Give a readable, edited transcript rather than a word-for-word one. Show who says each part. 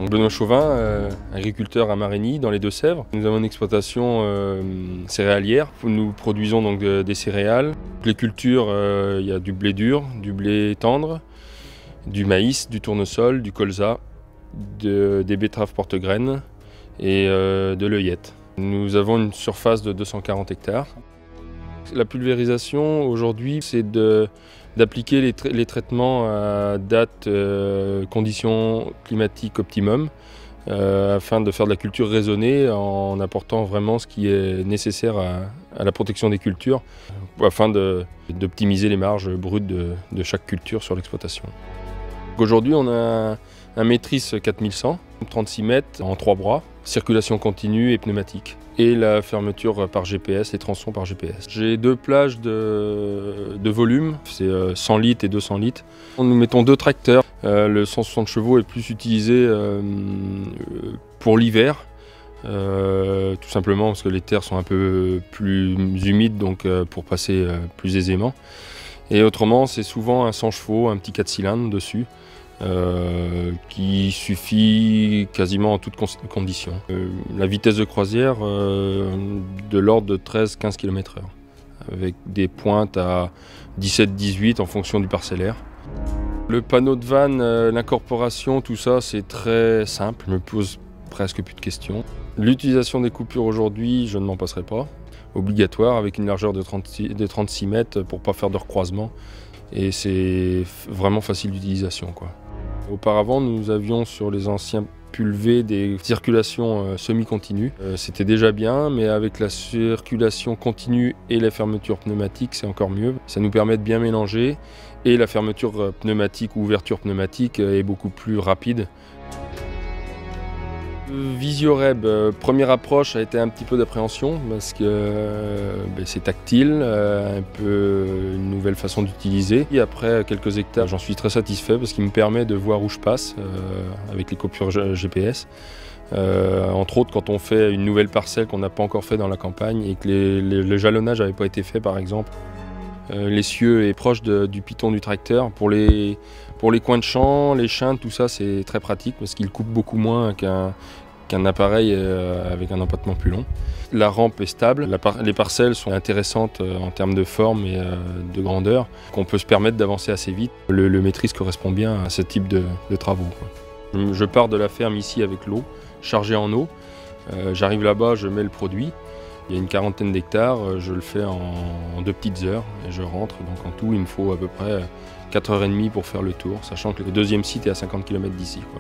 Speaker 1: Donc Benoît Chauvin, agriculteur à Marigny dans les Deux-Sèvres. Nous avons une exploitation céréalière. Nous produisons donc des céréales. Les cultures, il y a du blé dur, du blé tendre, du maïs, du tournesol, du colza, des betteraves porte-graines et de l'œillette. Nous avons une surface de 240 hectares. La pulvérisation aujourd'hui, c'est d'appliquer les traitements à date, conditions climatiques optimum, afin de faire de la culture raisonnée en apportant vraiment ce qui est nécessaire à la protection des cultures, afin d'optimiser les marges brutes de chaque culture sur l'exploitation. Aujourd'hui, on a un maîtrise 4100, 36 mètres en 3 bras, circulation continue et pneumatique. Et la fermeture par GPS, les tronçons par GPS. J'ai 2 plages de volume, c'est 100 litres et 200 litres. Nous mettons 2 tracteurs. Le 160 chevaux est plus utilisé pour l'hiver, tout simplement parce que les terres sont un peu plus humides, donc pour passer plus aisément. Et autrement, c'est souvent un 100 chevaux, un petit 4 cylindres dessus. Qui suffit quasiment en toutes conditions. La vitesse de croisière de l'ordre de 13-15 km/h, avec des pointes à 17-18 en fonction du parcellaire. Le panneau de vanne, l'incorporation, tout ça c'est très simple, je me pose presque plus de questions. L'utilisation des coupures aujourd'hui, je ne m'en passerai pas. Obligatoire avec une largeur de 36 mètres pour ne pas faire de recroisement. Et c'est vraiment facile d'utilisation, quoi. Auparavant, nous avions sur les anciens pulvés des circulations semi-continues. C'était déjà bien, mais avec la circulation continue et la fermeture pneumatique, c'est encore mieux. Ça nous permet de bien mélanger et la fermeture pneumatique ou ouverture pneumatique est beaucoup plus rapide. Visioreb, première approche a été un petit peu d'appréhension parce que c'est tactile, un peu une nouvelle façon d'utiliser. Et après quelques hectares, j'en suis très satisfait parce qu'il me permet de voir où je passe avec les coupures GPS. Entre autres quand on fait une nouvelle parcelle qu'on n'a pas encore fait dans la campagne et que le jalonnage n'avait pas été fait par exemple. L'essieu est proche du piton du tracteur. Pour les coins de champ, les chintes, tout ça c'est très pratique parce qu'il coupe beaucoup moins qu'un appareil avec un empattement plus long. La rampe est stable, les parcelles sont intéressantes en termes de forme et de grandeur, qu'on peut se permettre d'avancer assez vite. Le maîtrise correspond bien à ce type de travaux, quoi. Je pars de la ferme ici avec l'eau, chargée en eau. J'arrive là-bas, je mets le produit. Il y a une quarantaine d'hectares, je le fais en 2 petites heures et je rentre. Donc en tout, il me faut à peu près 4h30 pour faire le tour, sachant que le deuxième site est à 50 km d'ici, quoi.